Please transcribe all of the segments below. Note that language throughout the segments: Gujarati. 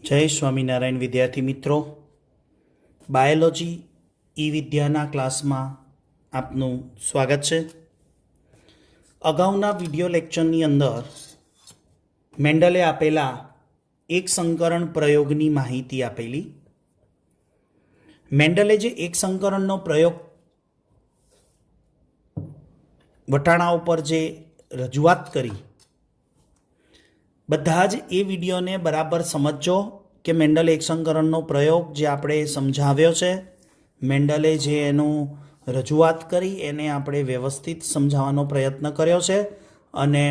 जय स्वामीनारायण विद्यार्थी मित्रों, बायोलॉजी ई विद्याना क्लास में आपनु स्वागत है। अगाउना विडियो लेक्चरनी अंदर मेंडले आपेला एक संकरण प्रयोगनी माहिती आपेली। मेंडले जे एक संकरणनो प्रयोग वटाणा पर जे रजूआत करी, બધા જ એ વિડીયોને બરાબર સમજો કે મેન્ડલે એક સંકરણનો પ્રયોગ જે આપણે સમજાવ્યો છે, મેન્ડલે જે એનું રજૂઆત કરી એને આપણે વ્યવસ્થિત સમજાવવાનો પ્રયત્ન કર્યો છે અને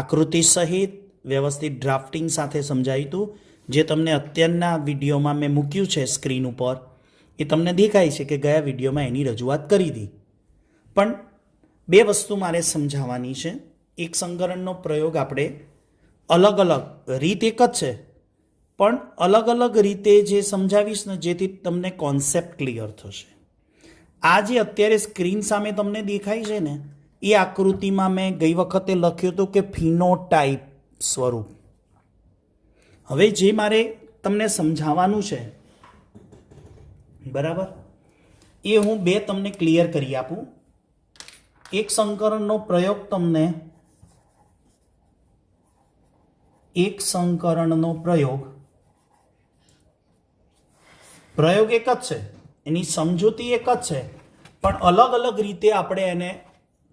આકૃતિ સહિત વ્યવસ્થિત ડ્રાફ્ટિંગ સાથે સમજાવ્યું હતું, જે તમને અત્યારના વિડીયોમાં મેં મૂક્યું છે સ્ક્રીન ઉપર, એ તમને દેખાય છે કે ગયા વિડીયોમાં એની રજૂઆત કરી હતી। પણ બે વસ્તુ મારે સમજાવવાની છે। એક સંકરણનો પ્રયોગ આપણે अलग अलग रीत एक ज छे, पण अलग अलग रीते जे समझावीश ने जेथी तमने कॉन्सेप्ट क्लियर थशे। आ जे अत्यारे स्क्रीन सामे तमने देखाय छे ने ए आकृति में मैं गई वखते लख्युं हतुं के फिनोटाइप स्वरूप। हवे जे मारे तमने समझावानुं छे बराबर, ए हूँ बे तमने क्लियर करी आपूं। एक संकरणनो प्रयोग तमने एक संकरणनो प्रयोग एक ज छे, एनी समजूती एक ज छे, पण अलग अलग रीते आपणे एने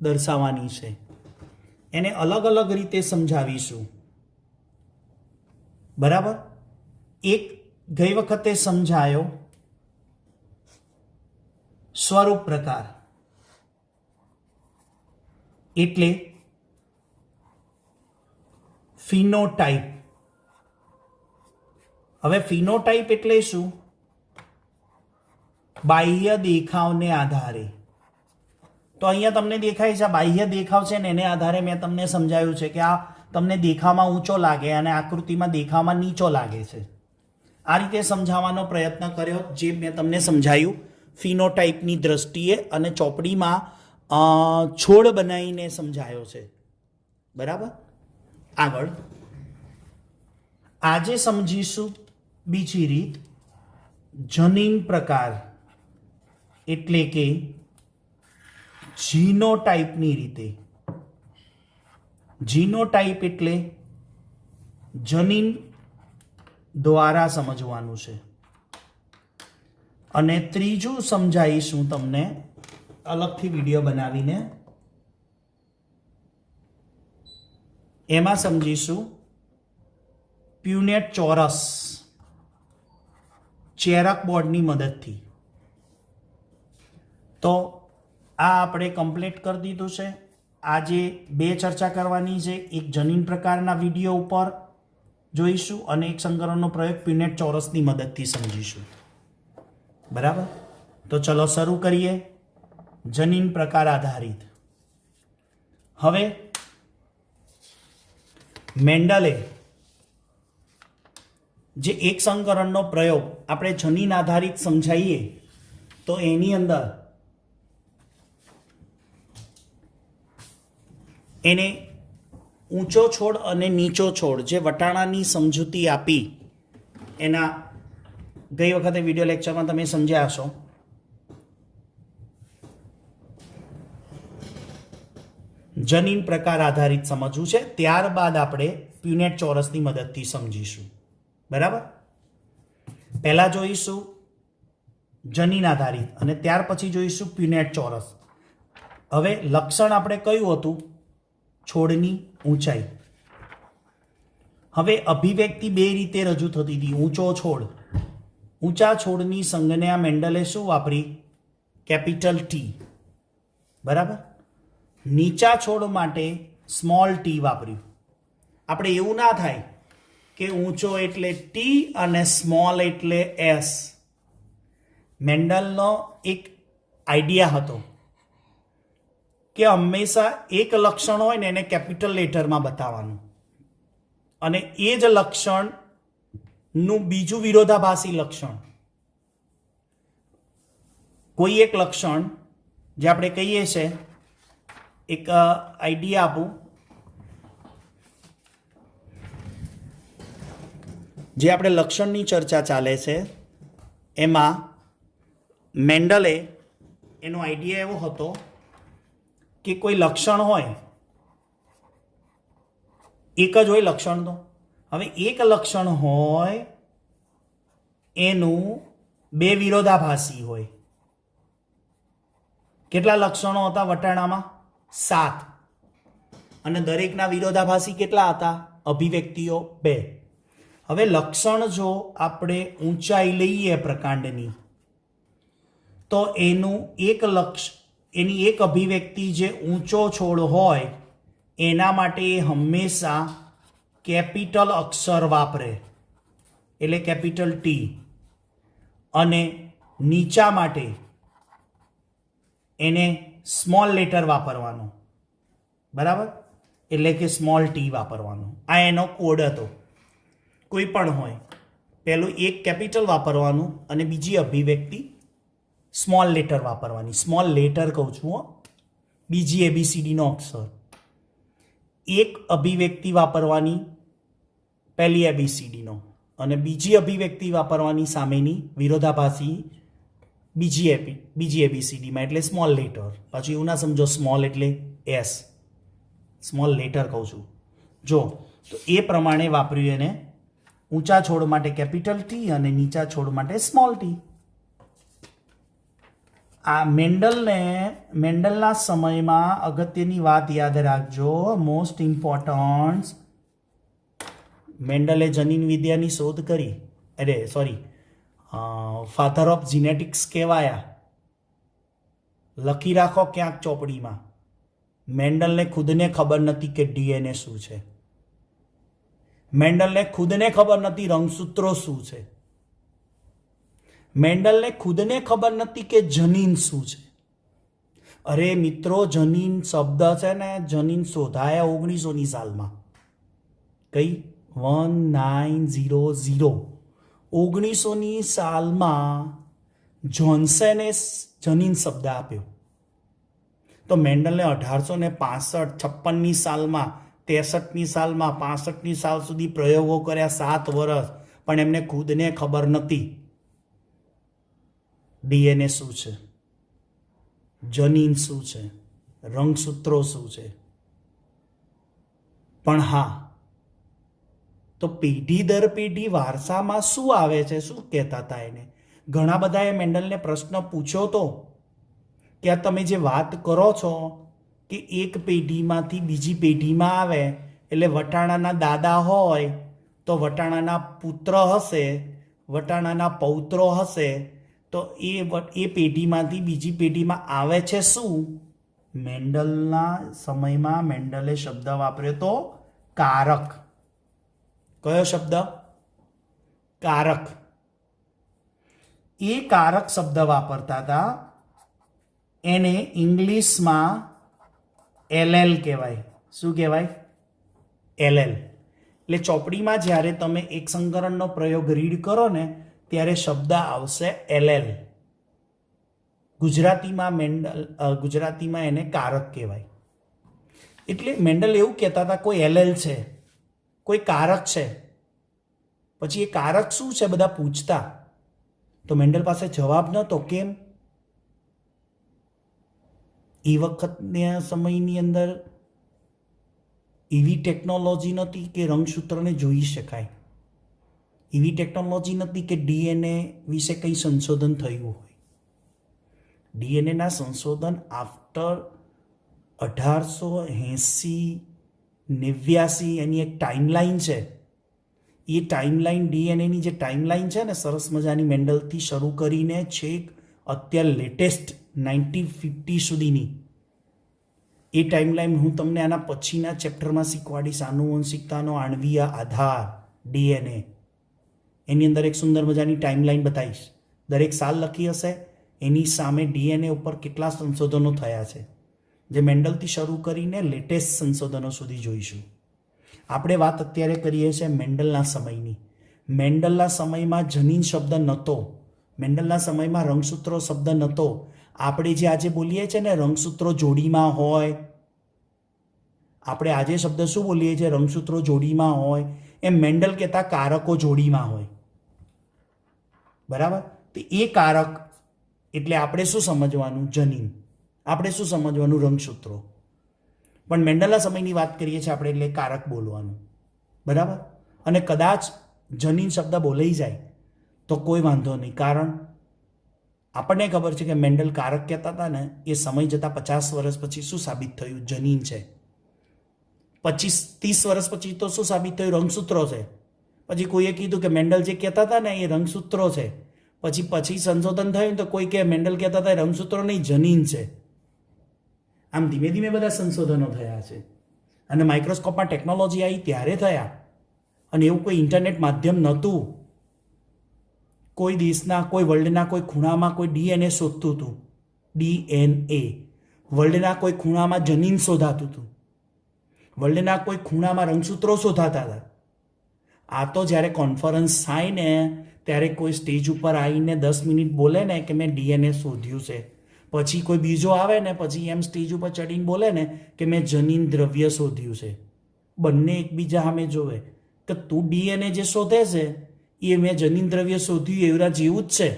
दर्शाववानी छे, एने अलग अलग रीते समजावीशुं। बराबर, एक गई वखते समझायो स्वरूप प्रकार एटले फिनोटाइप। हवे फिनोटाइप एटले शुं? बाह्य देखाव ने आधारे। तो अहींया तमने देखाय छे बाह्य देखाव छे ने एने आधारे मैं तमने समजाव्युं छे कि आ तमने देखावमां ऊंचो लागे अने आकृतिमां देखावमां नीचो लागे छे। आ रीते समजावવાનો प्रयत्न कर्यो, जे मैं तमने समजाव्युं फिनोटाइपनी दृष्टिए अने ચોપડીમાં છોડ બનાવીને સમજાયો છે। બરાબર, આગળ આજે સમજીશું બીજી રીત, જનીન પ્રકાર એટલે કે જીનોટાઇપની રીતે। જીનોટાઇપ એટલે જનીન દ્વારા સમજવાનું છે। અને ત્રીજું સમજાવીશું તમને अलगथी विडियो बनावीने, एमां समजीशुं प्यूनेट चौरस चेरक बोर्डनी मददथी। तो आ आपणे कम्प्लीट कर दीधुं छे। आजे बे चर्चा करवानी छे, एक जनीन प्रकारना विडियो उपर जोईशुं अने एक संकरणनो प्रयोग प्यूनेट चौरसनी मददथी समजीशुं। बराबर, तो चलो शरू करीए। जनीन प्रकार आधारित। हवे मेंडले जे एक संकरणनो प्रयोग आपणे जनीन आधारित समझाईए तो एनी अंदर एने ऊंचो छोड़ अने नीचो छोड़ जे वटाणानी समजूती आपी एना गई वखते विडियो लेक्चर में तमे समझ्या हशो। जनीन प्रकार आधारित समझવું છે, ત્યારબાદ આપણે પ્યુનેટ ચોરસની મદદથી સમજીશું। બરાબર, પહેલા જોઈશું જનીન આધારિત અને ત્યાર પછી જોઈશું પ્યુનેટ ચોરસ। હવે લક્ષણ આપણે કયું હતું? છોડની ઊંચાઈ। હવે અભિવ્યક્તિ બે રીતે રજૂ થતી હતી। ઊંચો છોડ, ઊંચા છોડની સંજ્ઞા મેન્ડલે શું વાપરી? Capital T. બરાબર, नीचा छोड़ माटे स्मॉल टी वापर्યું। આપણે એવું ના થાય કે ઊંચો એટલે ટી અને સ્મોલ એટલે એસ। મેન્ડલનો એક આઈડિયા હતો કે હંમેશા એક લક્ષણ હોય ને એને કેપિટલ લેટરમાં બતાવવાનું અને એ જ લક્ષણનું બીજું વિરોધાભાસી લક્ષણ, કોઈ એક લક્ષણ જે આપણે કહીએ છીએ, एक आइडिया आपू જે આપણે લક્ષણની ચર્ચા ચાલે છે એમાં મેન્ડલે એનો આઈડિયા એવો હતો કે કોઈ લક્ષણ હોય, એક જ હોય લક્ષણ તો. હવે એક લક્ષણ હોય એનું બે વિરોધાભાસી હોય. કેટલા લક્ષણો હતા વટાણામાં? 7. અને દરેકના વિરોધાભાસી કેટલા હતા? અભિવ્યક્તિઓ 2. હવે લક્ષણ જો આપણે ઊંચાઈ લઈએ પ્રકાંડની, તો એની એક અભિવ્યક્તિ જે ઊંચો છોડ હોય એના માટે એ હંમેશા કેપિટલ અક્ષર વાપરે, એટલે કેપિટલ ટી. અને નીચા માટે એને સ્મોલ લેટર વાપરવાનો, બરાબર, એટલે કે સ્મોલ ટી વાપરવાનો. આ એનો કોડ હતો. કોઈ પણ હોય, પહેલું એક કેપિટલ વાપરવાનું અને બીજી અભિવ્યક્તિ સ્મોલ લેટર વાપરવાની. સ્મોલ લેટર કહું છું હો, બીજી ABCDનો અક્ષર. એક અભિવ્યક્તિ વાપરવાની પહેલી ABCDનો અને બીજી અભિવ્યક્તિ વાપરવાની સામેની વિરોધાભાસી બીજી ABCDમાં, એટલે સ્મોલ લેટર. પાછું એવું ના સમજો સ્મોલ એટલે S, સ્મોલ લેટર કહું છું. જો તો એ પ્રમાણે વાપર્યું એને. ઊંચા છોડ માટે કેપિટલ ટી અને નીચા છોડ માટે સ્મોલ ટી. આ મેન્ડલના સમયમાં અગત્યની વાત યાદ રાખજો, મોસ્ટ ઇમ્પોર્ટન્ટ. મેન્ડલે જનીન વિદ્યાની શોધ કરી, ફાધર ઓફ જીનેટિક્સ કહેવાયા. લખી રાખો ક્યાંક ચોપડીમાં. મેન્ડલને ખુદને ખબર નથી કે DNA શું છે. મેન્ડલને ખુદને ખબર નથી રંગસૂત્રો શું છે. મેન્ડલને ખુદને ખબર નથી કે જનીન શું છે. અરે મિત્રો, જનીન શબ્દ છે ને, જનીન શોધાયા 1900ની સાલમાં. કઈ 1900 1900ની સાલમાં જોન્સને જનીન શબ્દ આપ્યો. તો મેન્ડલને 1856-56ની સાલમાં, 63ની સાલમાં, 65ની સાલ સુધી પ્રયોગો કર્યા, 7 વર્ષ, પણ એમને ખુદને ખબર નથી DNA શું છે, જનીન શું છે, રંગસૂત્રો શું છે. પણ હા, તો પેઢી દર પેઢી વારસામાં શું આવે છે, શું કહેતા હતા એને? ઘણા બધાએ મેન્ડલને પ્રશ્ન પૂછ્યો તો કે આ તમે જે વાત કરો છો કે એક પેઢીમાંથી બીજી પેઢીમાં આવે, એટલે વટાણાના દાદા હોય તો વટાણાના પુત્ર હશે, વટાણાના પૌત્રો હશે, તો એ પેઢીમાંથી બીજી પેઢીમાં આવે છે શું? મેન્ડલના સમયમાં મેન્ડલે શબ્દ વાપર્યો તો કારક. કયો શબ્દ? કારક. એ કારક શબ્દ વાપરતા હતા. એને ઇંગ્લિશમાં LL કહેવાય. શું કહેવાય? LL. એટલે ચોપડીમાં જ્યારે તમે એક સંકરણનો પ્રયોગ રીડ કરો ને, ત્યારે શબ્દ આવશે LL. ગુજરાતીમાં એને કારક કહેવાય. એટલે મેન્ડલ એવું કહેતા હતા કોઈ LL છે, કોઈ કારક છે. પછી એ કારક શું છે બધા પૂછતા, તો મેન્ડલ પાસે જવાબ નહોતો. કેમ? એ વખતના સમયની અંદર એવી ટેકનોલોજી નહોતી કે રંગસૂત્રને જોઈ શકાય. એવી ટેકનોલોજી નથી કે DNA વિશે કંઈ સંશોધન થયું હોય. DNAના સંશોધન આફ્ટર 1880-89 એની એક ટાઈમલાઈન છે. એ ટાઈમલાઈન, DNAની જે ટાઈમલાઈન છે ને, સરસ મજાની, મેન્ડલથી શરૂ કરીને છેક અત્યારે લેટેસ્ટ 1950 સુધીની એ ટાઈમલાઈન હું તમને આના પછીના ચેપ્ટરમાં શીખવાડીશ. આનુવંશિકતાનો આણ્વીય આધાર DNA, એની અંદર એક સુંદર મજાની ટાઈમલાઈન બતાવીશ. દરેક સાલ લખી હશે, એની સામે DNA ઉપર કેટલા સંશોધનો થયા છે, જે મેન્ડલથી શરૂ કરીને લેટેસ્ટ સંશોધનો સુધી જોઈશું. આપણે વાત અત્યારે કરીએ છીએ મેન્ડલના સમયની. મેન્ડલના સમયમાં જનીન શબ્દ નહોતો, મેન્ડલના સમયમાં રંગસૂત્રો શબ્દ નહોતો. આપણે જે આજે બોલીએ છીએ ને રંગસૂત્રો જોડીમાં હોય, આપણે આજે શબ્દ શું બોલીએ છીએ? રંગસૂત્રો જોડીમાં હોય. એમ મેન્ડલ કહેતા કારકો જોડીમાં હોય, બરાબર. તો એ કારક એટલે આપણે શું સમજવાનું? જનીન. આપણે શું સમજવાનું? રંગસૂત્રો. પણ મેન્ડલના સમયની વાત કરીએ છીએ આપણે, એટલે કારક બોલવાનું, બરાબર. અને કદાચ જનીન શબ્દ બોલાઈ જાય તો કોઈ વાંધો નહીં, કારણ આપણને ખબર છે કે મેન્ડલ કારક કહેતા હતા ને, એ સમય જતાં 50 વર્ષ પછી શું સાબિત થયું? જનીન છે. 25-30 વર્ષ પછી તો શું સાબિત થયું? રંગસૂત્રો છે. પછી કોઈએ કીધું કે મેન્ડલ જે કહેતા હતા ને એ રંગસૂત્રો છે. પછી સંશોધન થયું તો કોઈ કે મેન્ડલ કહેતા હતા રંગસૂત્રો નહીં, જનીન છે. આમ ધીમે ધીમે બધા સંશોધનો થયા છે. અને માઇક્રોસ્કોપમાં ટેકનોલોજી આવી ત્યારે થયા. અને એવું કોઈ ઇન્ટરનેટ માધ્યમ નહોતું. કોઈ દેશના, કોઈ વર્લ્ડના કોઈ ખૂણામાં કોઈ ડીએનએ શોધતું હતું. ડીએનએ. વર્લ્ડના કોઈ ખૂણામાં જનીન શોધાતું હતું. વર્લ્ડના કોઈ ખૂણામાં રંગસૂત્રો શોધાતા હતા. આ તો જ્યારે કોન્ફરન્સ થાય ને ત્યારે કોઈ સ્ટેજ ઉપર આવીને 10 મિનિટ બોલે ને કે મેં ડીએનએ શોધ્યું છે, પછી કોઈ બીજો આવે ને પછી એમ સ્ટેજ ઉપર ચડીને બોલે ને કે મેં જનીન દ્રવ્ય શોધ્યું છે. બંને એકબીજા સામે જોવે કે તું ડીએનએ જે શોધે છે એ મેં જનીન દ્રવ્ય શોધ્યું એવરા જેવું જ છે.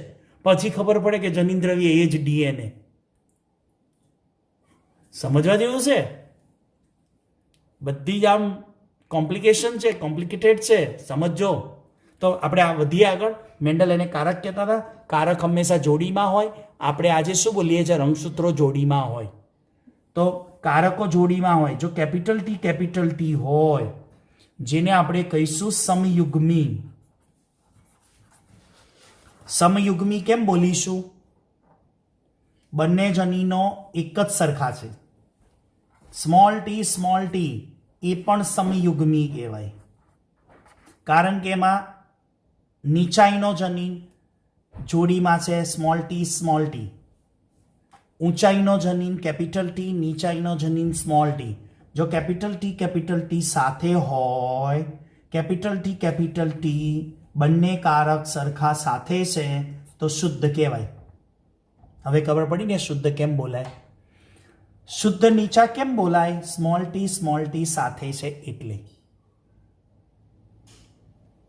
પછી ખબર પડે કે જનીન દ્રવ્ય એ જ ડીએનએ. સમજવા જેવું છે. બધી જ આમ કોમ્પ્લિકેશન છે, કોમ્પ્લિકેટેડ છે, સમજો. તો આપણે આ વધીએ આગળ. મેન્ડલ એને કારક કહેતા હતા. કારક હંમેશા જોડીમાં હોય. આપણે આજે શું બોલીએ છીએ? રંગસૂત્રો જોડીમાં હોય. તો કારકો જોડીમાં હોય. જો કેપિટલ ટી હોય, જેને આપણે કહીશું સમયુગ્મી. સમયુગ્મી કેમ બોલીશું? બંને જનીનો એક જ સરખા છે. સ્મોલ ટી એ પણ સમયુગ્મી કહેવાય, કારણ કે એમાં નીચાઈનો જનીન જોડીમાં છે. Small T. ઊંચાઈનો જનીન કેપિટલ ટી, નીચાઈનો જનીન સ્મોલ ટી. જો કેપિટલ ટી સાથે હોય, કેપિટલ ટી બંને કારક સરખા સાથે છે તો શુદ્ધ કહેવાય. હવે ખબર પડી ને શુદ્ધ કેમ બોલાય? શુદ્ધ નીચા કેમ બોલાય? સ્મોલ ટી સાથે છે એટલે.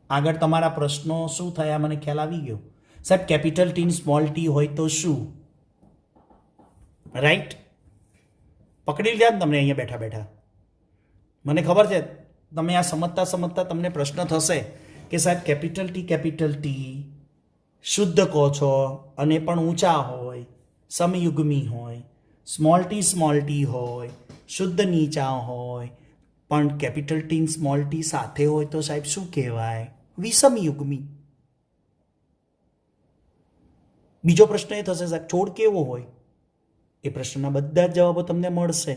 આગળ તમારા પ્રશ્નો શું થયા મને ખ્યાલ આવી ગયો. સાહેબ કેપિટલ ટી સ્મોલ ટી હોય તો શું? રાઈટ? પકડી લીધા ને તમને અહીંયા બેઠા બેઠા. મને ખબર છે તમે આ સમજતા તમને પ્રશ્ન થશે કે સાહેબ કેપિટલ ટી શુદ્ધ કહો છો અને પણ ઊંચા હોય, સમયુગ્મી હોય. સ્મોલ ટી હોય, શુદ્ધ નીચા હોય, પણ કેપિટલ ટી સ્મોલ ટી સાથે હોય તો સાહેબ શું કહેવાય? વિષમયુગ્મી. બીજો પ્રશ્ન એ થશે સાહેબ છોડ કેવો હોય? એ પ્રશ્નના બધા જ જવાબો તમને મળશે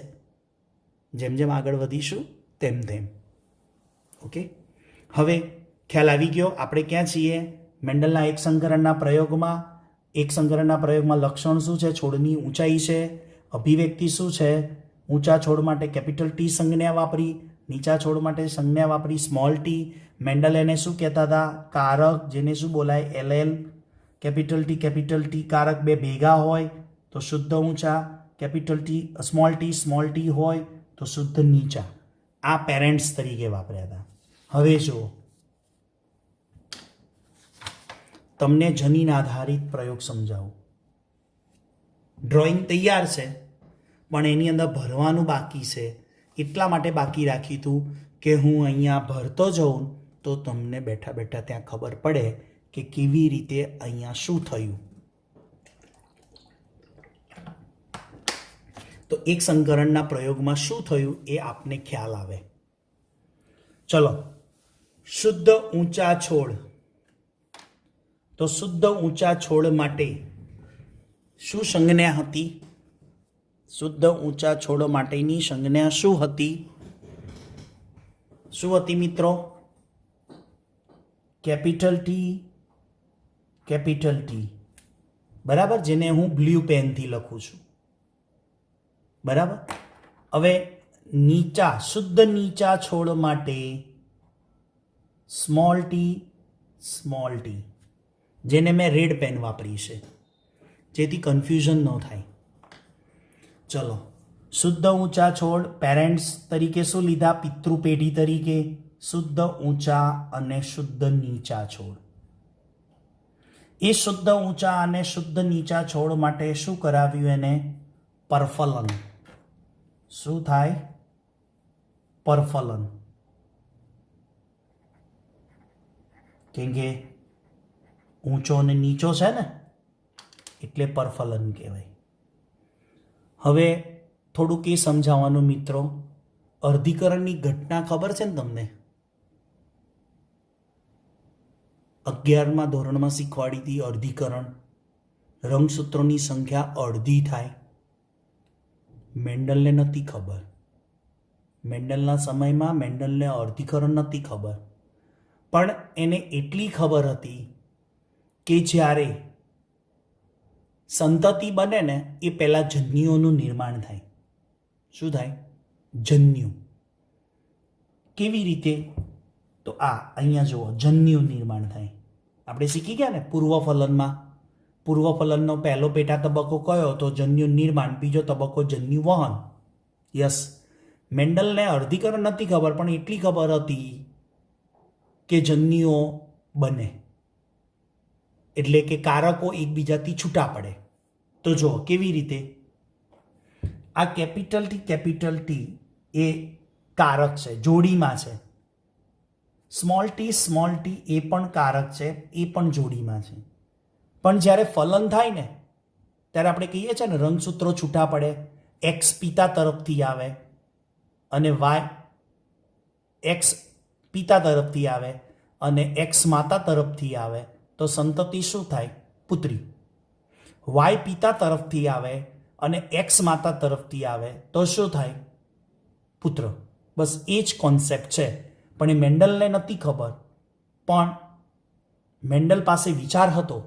જેમ જેમ આગળ વધીશું તેમ તેમ. ઓકે, હવે ખ્યાલ આવી ગયો આપણે ક્યાં છીએ? મેન્ડલના એક સંકરણના પ્રયોગમાં. એક સંકરણના પ્રયોગમાં લક્ષણ શું છે? છોડની ઊંચાઈ છે. અભિવ્યક્તિ શું છે? ઊંચા છોડ માટે કેપિટલ ટી સંજ્ઞા વાપરી, નીચા છોડ માટે સંજ્ઞા વાપરી સ્મોલ ટી. મેન્ડલ એને શું કહેતા હતા? કારક, જેને શું બોલાય? એલએલ. કેપિટલ ટી કારક બે ભેગા હોય તો શુદ્ધ ઊંચા. કેપિટલ ટી સ્મોલ ટી હોય તો શુદ્ધ નીચા. આ પેરેન્ટ્સ તરીકે વાપર્યા હતા. હવે જુઓ, તમને જનીન આધારિત પ્રયોગ સમજાવું. ડ્રોઈંગ તૈયાર છે પણ એની અંદર ભરવાનું બાકી છે. એટલા માટે બાકી રાખ્યું હતું કે હું અહીંયા ભરતો જાઉં તો તમને બેઠા બેઠા ત્યાં ખબર પડે કે કેવી રીતે અહીંયા શું થયું. તો એક સંકરણના પ્રયોગમાં શું થયું એ આપને ખ્યાલ આવે. ચલો, શુદ્ધ ઊંચા છોડ. તો શુદ્ધ ઊંચા છોડ માટે શું સંજ્ઞા હતી? શુદ્ધ ઊંચા છોડ માટેની સંજ્ઞા શું હતી? શું હતી મિત્રો? Capital T. બરાબર, જેને હું બ્લુ પેનથી લખું છું. બરાબર. હવે નીચા, શુદ્ધ નીચા છોડ માટે સ્મોલ ટી, જેને મેં રેડ પેન વાપરી છે જેથી કન્ફ્યુઝન ન થાય. ચલો, શુદ્ધ ઊંચા છોડ પેરેન્ટ્સ તરીકે શું લીધા? પિતૃ પેઢી તરીકે. શુદ્ધ ઊંચા અને શુદ્ધ નીચા છોડ. એ શુદ્ધ ઊંચા અને શુદ્ધ નીચા છોડ માટે શું કરાવ્યું? એને પરફલન. શું થાય? પરફલન. કેમ કે ઊંચો અને નીચો છે ને, એટલે પરફલન કહેવાય. હવે થોડુંક એ સમજાવવાનું મિત્રો, અર્ધીકરણની ઘટના ખબર છે ને તમને? 11મા ધોરણમાં શીખવાડી હતી અર્ધીકરણ. રંગસૂત્રોની સંખ્યા અડધી થાય. મેન્ડલને નથી ખબર. મેન્ડલના સમયમાં મેન્ડલને અર્ધીકરણ નથી ખબર, પણ એને એટલી ખબર હતી કે જ્યારે સંતતિ બને ને એ પહેલાં જન્યુઓનું નિર્માણ થાય. શું થાય? જન્યુ. કેવી રીતે? તો અહીંયા જુઓ, જન્યુ નિર્માણ થાય. આપણે શીખી ગયા ને પૂર્વફલનમાં. પૂર્વફલનનો પહેલો પેટા તબક્કો કયો? તો જન્યુ નિર્માણ. બીજો તબક્કો જન્યુ વહન. યસ. મેન્ડલને અર્ધીકરણ નથી ખબર, પણ એટલી ખબર હતી કે જન્યુઓ બને, એટલે કે કારકો એકબીજાથી છૂટા પડે. તો જો કેવી રીતે? આ કેપિટલ ટી એ કારક છે, જોડીમાં છે. સ્મોલ ટી એ પણ કારક છે, એ પણ જોડીમાં છે. પણ જ્યારે ફલન થાય ને ત્યારે આપણે કહીએ છીએ ને રંગસૂત્રો છૂટા પડે. એક્સ પિતા તરફથી આવે અને વાય, એક્સ પિતા તરફથી આવે અને એક્સ માતા તરફથી આવે તો સંતતિ શું થાય? પુત્રી. વાય પિતા તરફથી આવે અને એક્સ માતા તરફથી આવે તો શું થાય? પુત્ર. બસ એ જ કોન્સેપ્ટ છે, પણ એ મેન્ડલને નથી ખબર. પણ મેન્ડલ પાસે વિચાર હતો,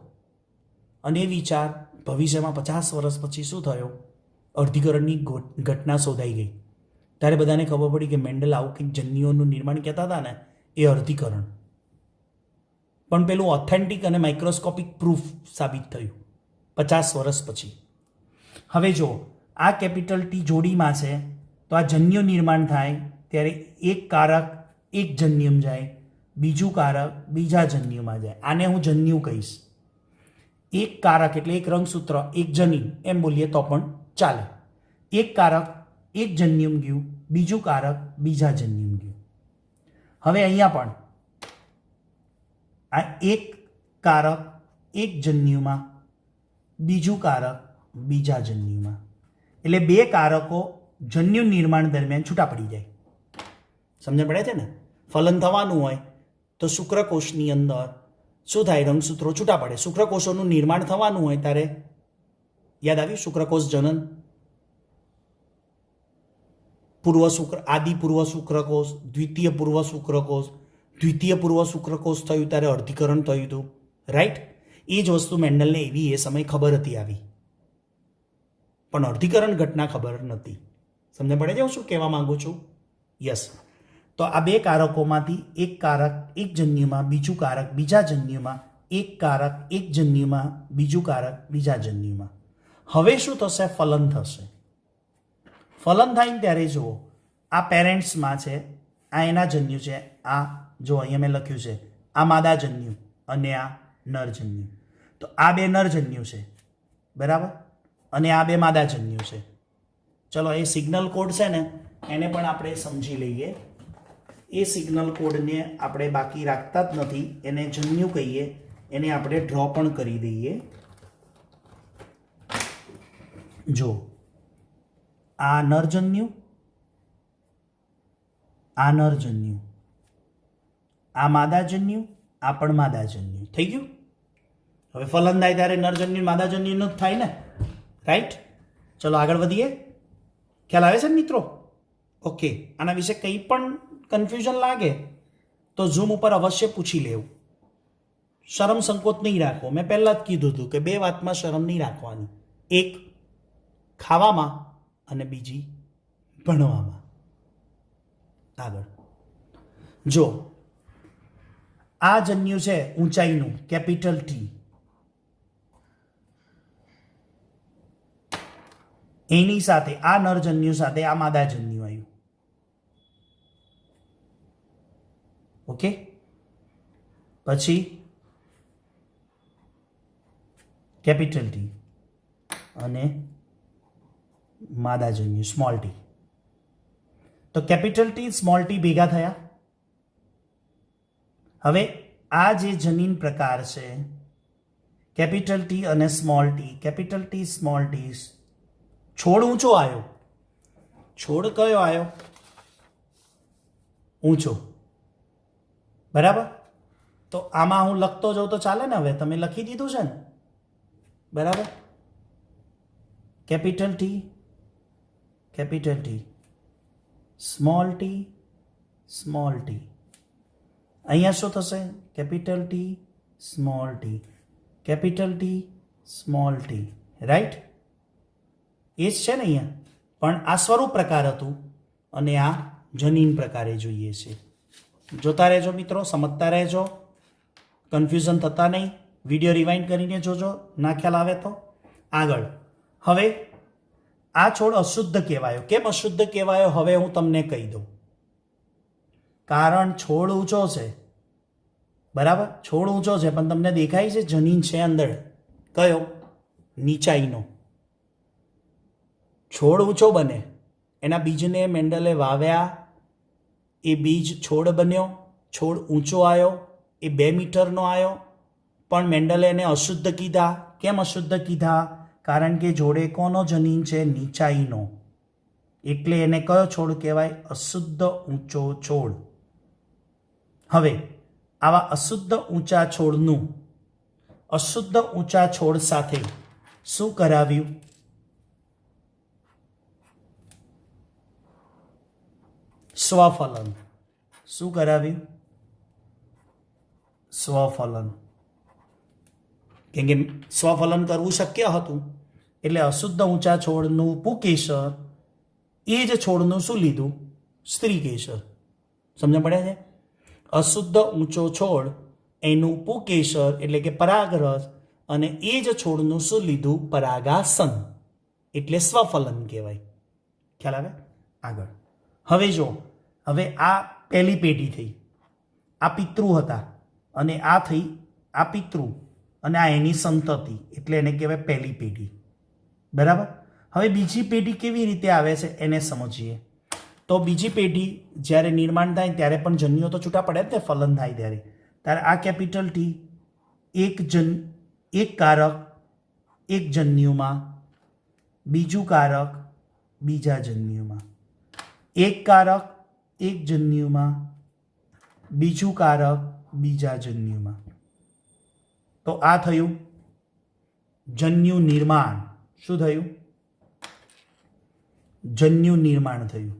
અને એ વિચાર ભવિષ્યમાં 50 વર્ષ પછી શું થયો? અર્ધીકરણની ઘટના શોધાઈ ગઈ. ત્યારે બધાને ખબર પડી કે મેન્ડલ આવું કંઈક જન્યુઓનું નિર્માણ કહેતા હતા ને, એ અર્ધીકરણ. પણ પેલું ઓથેન્ટિક અને માઇક્રોસ્કોપિક પ્રૂફ સાબિત થયું 50 વર્ષ પછી. હવે જો આ કેપિટલ ટી જોડીમાં છે, તો આ જન્યુ નિર્માણ થાય ત્યારે એક કારક એક જન્યુમ જાય, બીજું કારક બીજા જન્યુમાં જાય. આને હું જન્યુ કહીશ. એક કારક એટલે એક રંગસૂત્ર, એક જન્યુ એમ બોલીએ તો પણ ચાલે. એક કારક એક જન્યુમ ગયું, બીજું કારક બીજા જન્યુમ ગયું. હવે અહીંયા પણ આ એક કારક એક જન્યુમાં, બીજું કારક બીજા જન્યુમાં. એટલે બે કારકો જન્યુ નિર્માણ દરમિયાન છૂટા પડી જાય. સમજણ પડે છે ને? ફલન થવાનું હોય તો શુક્રકોષની અંદર શું થાય? રંગસૂત્રો છૂટા પડે. શુક્રકોષોનું નિર્માણ થવાનું હોય ત્યારે યાદ આવ્યું? શુક્રકોષ જનન, આદિ પૂર્વ શુક્રકોષ, દ્વિતીય પૂર્વ શુક્રકોષ, દ્વિતીય પૂર્વ શુક્રકોષ થયું ત્યારે અર્ધીકરણ થયું હતું. રાઈટ? એ જ વસ્તુ મેન્ડલને એવી એ સમય ખબર હતી આવી, પણ અર્ધીકરણ ઘટના ખબર નથી. સમજ પડે છે હું શું કહેવા માંગુ છું? યસ. તો આ બે કારકોમાંથી એક કારક એક જન્યુમાં, બીજું કારક બીજા જન્યુમાં, એક કારક એક જન્યુમાં, બીજું કારક બીજા જન્યુમાં. હવે શું થશે? ફલન થશે. ફલન થાય ને ત્યારે જુઓ, આ પેરેન્ટ્સમાં છે, આ એના જન્યુ છે. આ જો અહીંયા મેં લખ્યું છે, આ માદા જન્યુ અને આ નર જન્યુ. તો આ બે નર જન્યુ છે, બરાબર, અને આ બે માદા જન્યુ છે. ચલો, એ સિગ્નલ કોડ છે ને, એને પણ આપણે સમજી લઈએ. એ સિગ્નલ કોડને આપણે બાકી રાખતા જ નથી, એને જન્યુ કહીએ, એને આપણે ડ્રો પણ કરી દઈએ. જો આ નરજન્યુ, આ નરજન્યુ, આ માદાજન્યુ, આ પણ માદાજન્યુ. થઈ ગયું? હવે ફલન થાય ત્યારે નરજન્યુ માદાજન્યુનું જ થાય ને, રાઈટ? ચલો આગળ વધીએ. ખ્યાલ આવે છે ને મિત્રો? ઓકે. આના વિશે કંઈ પણ કન્ફ્યુઝન લાગે તો ઝૂમ ઉપર અવશ્ય પૂછી લેવું. શરમ સંકોચ નહીં રાખવો. મેં પહેલાં જ કીધું હતું કે બે વાતમાં શરમ નહીં રાખવાની, એક ખાવામાં અને બીજી ભણવામાં. આગળ જો આ જન્યુ છે ઊંચાઈનું, કેપિટલ ટી, એની સાથે આ નરજન્યુ સાથે આ માદાજન્યુ આવ્યું. ઓકે, પછી કેપિટલ ટી અને માદાજન્યુ સ્મોલ ટી. તો કેપિટલ ટી સ્મોલ ટી ભેગા થયા. હવે આ જે જનીન પ્રકાર છે કેપિટલ ટી અને small T, capital T small T, છોડ ઊંચો આવ્યો. છોડ કયો આવ્યો? ઊંચો. બરાબર. તો આમાં હું લખતો જાઉં તો ચાલે ને? હવે તમે લખી દીધું છે ને, બરાબર. Capital T small T. અહીંયા શું થશે? Capital T small T, right? એ જ છે ને અહીંયા. પણ આ સ્વરૂપ પ્રકાર હતું અને આ જનીન પ્રકારે જોઈએ છે. જોતા રહેજો મિત્રો, સમજતા રહેજો, કન્ફ્યુઝન થતા નહીં. વિડીયો રિવાઇન્ડ કરીને જોજો, ના ખ્યાલ આવે તો. આગળ હવે આ છોડ અશુદ્ધ કહેવાયો. કેમ અશુદ્ધ કહેવાયો? હવે હું તમને કહી દઉં. કારણ છોડ ઊંચો છે, બરાબર. છોડ ઊંચો છે પણ તમને દેખાય છે જનીન છે અંદર. કયો? નીચાઈનો. છોડ ઊંચો બને, એના બીજને મેન્ડલે વાવ્યા, એ બીજ છોડ બન્યો, છોડ ઊંચો આવ્યો, એ 2 મીટરનો આવ્યો. પણ મેન્ડલે એને અશુદ્ધ કીધા. કેમ અશુદ્ધ કીધા? કારણ કે જોડે કોનો જનીન છે? નીચાઈનો. એટલે એને કયો છોડ કહેવાય? અશુદ્ધ ઊંચો છોડ. હવે આવા અશુદ્ધ ઊંચા છોડનું અશુદ્ધ ઊંચા છોડ સાથે શું કરાવ્યું? સ્વફલન. શું કરાવ્યું? સ્વફલન. કેમ કે સ્વફલન કરવું શક્ય હતું એટલે અશુદ્ધ ઊંચા છોડનું પુકેસર, એ જ છોડનું શું લીધું? સ્ત્રી કેસર. સમજ પડ્યા છે? અશુદ્ધ ઊંચો છોડ એનું પુકેસર એટલે કે પરાગરસ, અને એ જ છોડનું શું લીધું? પરાગાસન. એટલે સ્વફલન કહેવાય. ખ્યાલ આવે? આગળ હવે જો, હવે આ પહેલી પેઢી થઈ. આ પિતૃ હતા અને આ થઈ આ પિતૃ, અને આ એની સંતતિ, એટલે એને કહેવાય પહેલી પેઢી. બરાબર. હવે બીજી પેઢી કેવી રીતે આવે છે એને સમજીએ. તો બીજી પેઢી જ્યારે નિર્માણ થાય ત્યારે પણ જન્યુઓ તો છૂટા પડે જ ને, ફલન થાય ત્યારે આ કેપિટલ ટી એક કારક એક જન્યુમાં, બીજું કારક બીજા જન્યુમાં, એક કારક એક જન્યુમાં, બીજું કારક બીજા જન્યુમાં. તો આ થયું જન્યુ નિર્માણ. શું થયું? જન્યુ નિર્માણ થયું.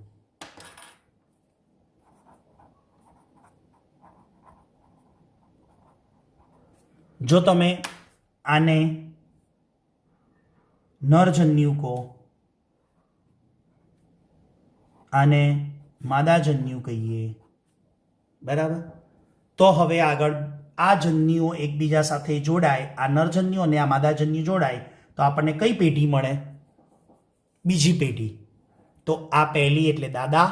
જો તમે આને નરજન્યુ કહો, આને માદાજન્યુ કહીએ, બરાબર. તો હવે આગળ આ જન્યુઓ એકબીજા સાથે જોડાય, આ નરજન્યુ અને આ માદાજન્યુ જોડાય તો આપણને કઈ પેઢી મળે? બીજી પેઢી. તો આ પહેલી એટલે દાદા,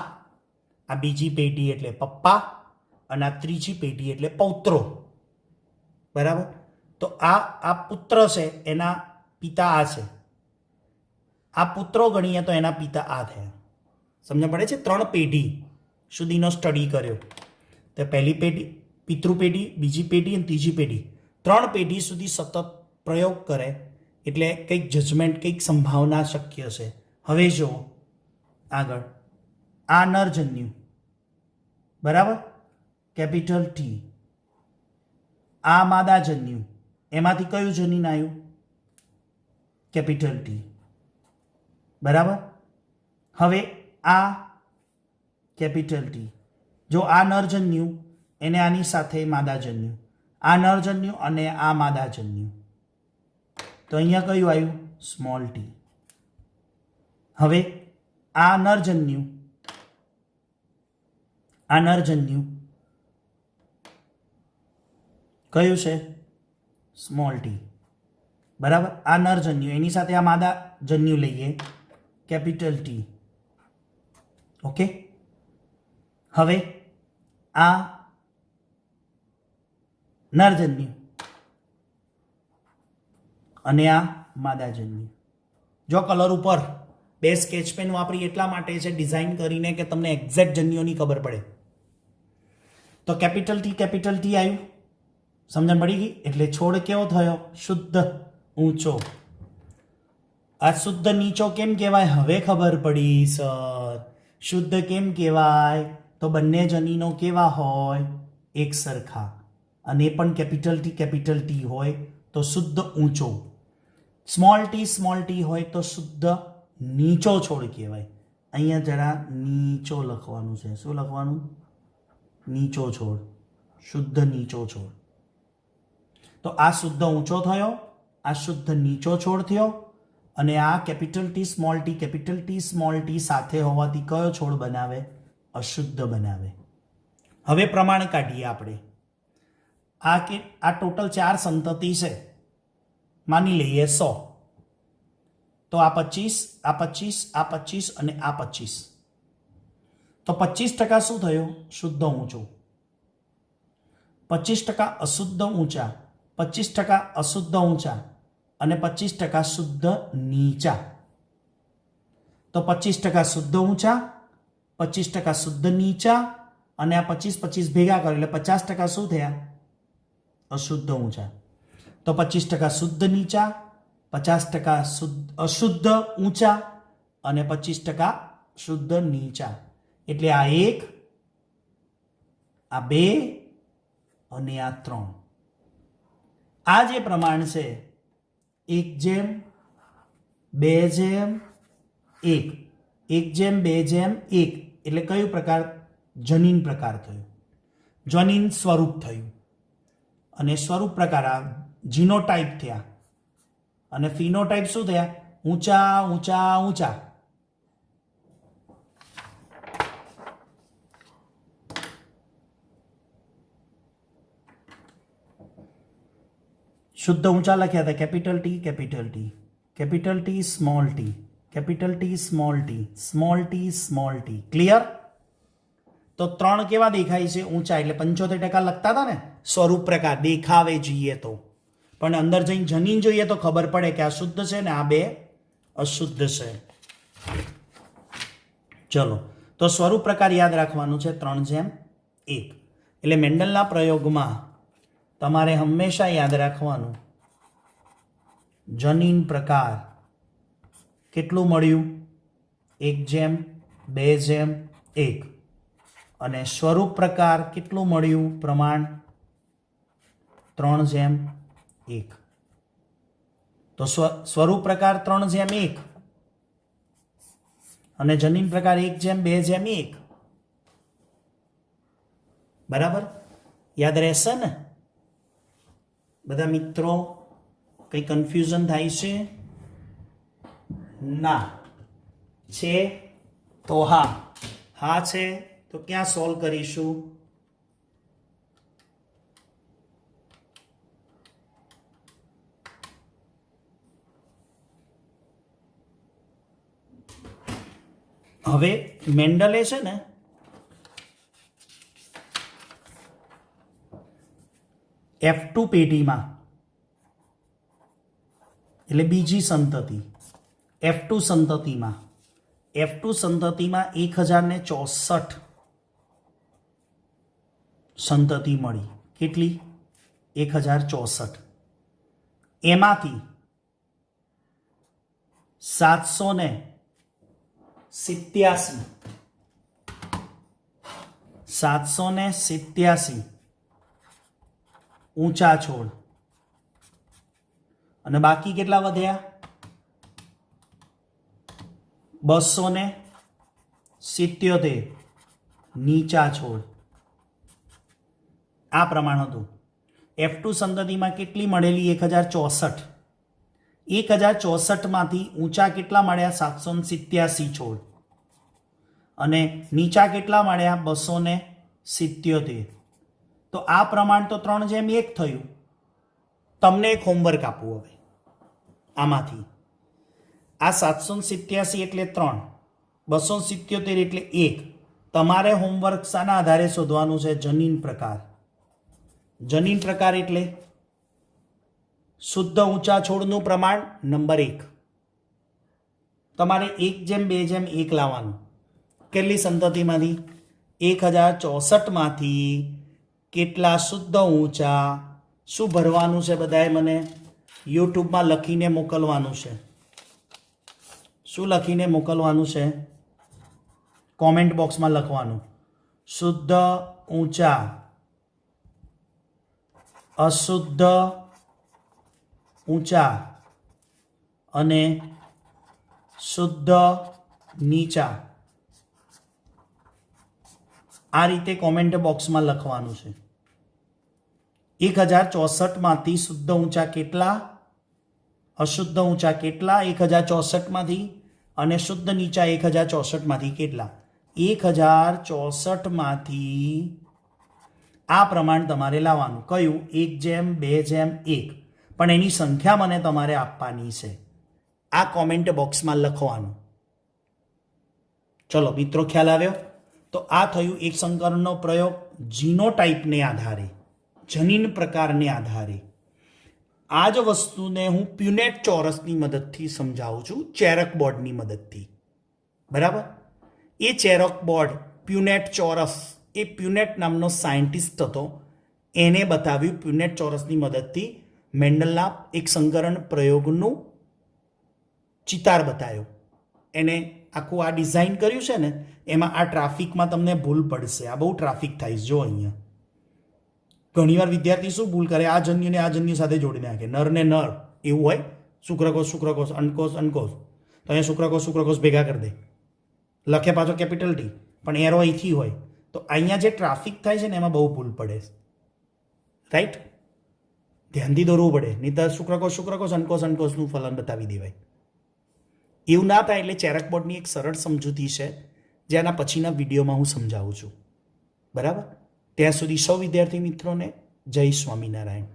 આ બીજી પેઢી એટલે પપ્પા, અને આ ત્રીજી પેઢી એટલે પૌત્રો. બરાબર. તો આ પુત્ર છે, એના પિતા આ છે. આ પુત્રો ગણીએ તો એના પિતા આ થયા. સમજ પડે છે? 3 પેઢી સુધીનો સ્ટડી કર્યો. તો પહેલી પેઢી પિતૃ પેઢી, બીજી પેઢી અને ત્રીજી પેઢી, 3 પેઢી સુધી સતત પ્રયોગ કરે એટલે કંઈક જજમેન્ટ, કંઈક સંભાવના શક્ય છે. હવે જો આગળ આ નરજન્યુ, બરાબર, કેપિટલ ટી. આ માદાજન્યુ, એમાંથી કયું જનીન આવ્યું? Capital T. બરાબર. હવે આ કેપિટલ ટી. જો આ નરજન્યુ, એને આની સાથે માદાજન્યુ, આ નરજન્યુ અને આ માદાજન્યુ, તો અહીંયા કયું આવ્યું? Small T. હવે આ નરજન્યુ, કયું છે? Small T. બરાબર. આ નરજન્યુ, એની સાથે આ માદાજન્યુ લઈએ, કેપિટલ ટી. ઓકે. હવે આ નરજન્યુ અને આ માદાજન્યુ. જો કલર ઉપર બે સ્કેચ પેન વાપરી એટલા માટે છે ડિઝાઇન કરીને કે તમને એક્ઝેક્ટ જન્યુઓની ખબર પડે. તો કેપિટલ ટી આવ્યું, સમજણ પડી ગઈ. એટલે છોડ કેવો થયો? શુદ્ધ ઊંચો. આ શુદ્ધ નીચો કેમ કહેવાય? હવે ખબર પડી સર. શુદ્ધ કેમ કહેવાય? તો બંને જનીનો કેવા હોય? એક સરખા. અને એ પણ કેપિટલ ટી હોય તો શુદ્ધ ઊંચો. સ્મોલ ટી હોય તો શુદ્ધ નીચો છોડ કહેવાય. અહીંયા જરા નીચો લખવાનું છે. શું લખવાનું? નીચો છોડ, શુદ્ધ નીચો છોડ. તો આ શુદ્ધ ઊંચો થયો, આ શુદ્ધ નીચો છોડ થયો. અને આ કેપિટલ ટી સ્મોલ ટી સાથે હોવાથી કયો છોડ બનાવે? અશુદ્ધ બનાવે. હવે પ્રમાણ કાઢીએ આપણે. આ ટોટલ 4 સંતતિ છે, માની લઈએ 100. તો આ 25, આ 25, આ 25 અને આ 25. તો 25% શું થયું? શુદ્ધ ઊંચું. 25% અશુદ્ધ ઊંચા, 25% અશુદ્ધ ઊંચા અને 25% શુદ્ધ નીચા. તો 25% શુદ્ધ ઊંચા, 25% શુદ્ધ નીચા અને આ 25 ભેગા કરો એટલે 50% શું થયા? અશુદ્ધ ઊંચા. તો 25% શુદ્ધ નીચા, 50% અશુદ્ધ ઊંચા અને 25% શુદ્ધ નીચા. એટલે આ 1, આ 2 અને આ 3. આ જે પ્રમાણ છે 1:2:1, 1:2:1 એટલે કયું પ્રકાર? જનીન પ્રકાર થયું, જનીન સ્વરૂપ થયું. અને સ્વરૂપ પ્રકાર આ જીનોટાઈપ થયા અને ફિનોટાઈપ શું થયા? ઊંચા ઊંચા ઊંચા. શુદ્ધ ઊંચા લખ્યા હતા capital T small T, capital T small T. Clear? તો 3 કેવા દેખાય છે? ઊંચા. એટલે 75% લખતા હતા ને સ્વરૂપ પ્રકાર દેખાવે જોઈએ તો. પણ અંદર જઈને જનીન જોઈએ તો ખબર પડે કે આ શુદ્ધ છે ને આ 2 અશુદ્ધ છે. ચલો, તો સ્વરૂપ પ્રકાર યાદ રાખવાનું છે 3:1. એટલે મેન્ડલના પ્રયોગમાં તમારે હંમેશા યાદ રાખવાનું જનીન પ્રકાર કેટલું મળ્યું? 1:2:1. અને સ્વરૂપ પ્રકાર કેટલું મળ્યું? પ્રમાણ 3:1. તો સ્વરૂપ પ્રકાર 3:1 અને જનીન પ્રકાર 1:2:1. બરાબર? યાદ રહેશે ને બધા મિત્રો? કંઈ કન્ફ્યુઝન થાય છે? ના છે તો હા છે તો ક્યાં સોલ્વ કરીશું? હવે મેન્ડલે છે ને F2 પેઢીમાં એટલે બીજી સંતતિ F2 સંતતિમાં 1064 સંતતિ મળી. કેટલી? 1064. એમાંથી 787 ઊંચા છોડ અને બાકી કેટલા વધ્યા? 277 નીચા છોડ. આ પ્રમાણ હતું. F2 સંતતિમાં કેટલી મળેલી? 1064. 1064માંથી ઊંચા કેટલા મળ્યા? 787 છોડ અને નીચા કેટલા મળ્યા? 277. તો આ પ્રમાણ તો 3:1 થયું. તમને એક હોમવર્ક આપવું હવે આમાંથી. આ 787 એટલે 3, 277 એટલે 1. તમારે હોમવર્ક શાના આધારે શોધવાનું છે? જનીન પ્રકાર. જનીન પ્રકાર એટલે શુદ્ધ ઊંચા છોડનું પ્રમાણ નંબર 1. તમારે 1:2:1 લાવવાનું. કેટલી સંતતિમાંથી? 1064માંથી કેટલા શુદ્ધ ઊંચા? શું ભરવાનું છે બધાએ મને યુટ્યુબમાં લખીને મોકલવાનું છે. શું લખીને મોકલવાનું છે? કોમેન્ટ બોક્સમાં લખવાનું શુદ્ધ ઊંચા, અશુદ્ધ ઊંચા અને શુદ્ધ નીચા. આ રીતે કોમેન્ટ બોક્સમાં લખવાનું છે. 1064માંથી શુદ્ધ ઊંચા કેટલા, અશુદ્ધ ઊંચા કેટલા 1064માંથી અને શુદ્ધ નીચા 1064માંથી કેટલા. 1064માંથી આ પ્રમાણ તમારે લાવવાનું. કયું? 1:2:1. પણ એની સંખ્યા મને તમારે આપવાની છે. આ કોમેન્ટ બોક્સમાં લખવાનું. ચલો મિત્રો, ખ્યાલ આવ્યો? તો આ થયું એક સંકરણનો પ્રયોગ જીનોટાઈપને આધારે, જનીન પ્રકારને આધારે. આ જ વસ્તુને હું પ્યુનેટ ચોરસની મદદથી સમજાવું છું, ચેરક બોર્ડની મદદથી. બરાબર? એ ચેરક બોર્ડ, પ્યુનેટ ચોરસ, એ પ્યુનેટ નામનો સાયન્ટિસ્ટ હતો. એને બતાવ્યું પ્યુનેટ ચોરસની મદદથી મેન્ડલના એક સંકરણ પ્રયોગનું ચિતાર બતાવ્યો. એને આખું આ ડિઝાઇન કર્યું છે ને, એમાં આ ટ્રાફિકમાં તમને ભૂલ પડશે. આ બહુ ટ્રાફિક થાય છે. જો અહીંયા ઘણીવાર વિદ્યાર્થી શું ભૂલ કરે? આ જન્યુને આ જન્યુ સાથે જોડી નાખે, નર ને નર એવું હોય, શુક્રકોષ શુક્રકોષ, અંડકોષ અંડકોષ. તો અહીંયા શુક્રકોષ શુક્રકોષ ભેગા કરી દે, લખે પાછો કેપિટલ ટી, પણ એરો અહીંથી હોય. તો અહીંયા જે ટ્રાફિક થાય છે ને એમાં બહુ ભૂલ પડે. રાઈટ? ધ્યાનથી દોરવું પડે, નહીં તો શુક્રકોષ શુક્રકોષ, અંડકોષ અંડકોષનું ફલન બતાવી દેવાય. એવું ના થાય એટલે ચેરક બોર્ડની એક સરળ સમજૂતી છે, જેના પછીના વિડીયોમાં હું સમજાવું છું. બરાબર? ત્યાં સુધી સૌ વિદ્યાર્થી મિત્રોને જય સ્વામિનારાયણ.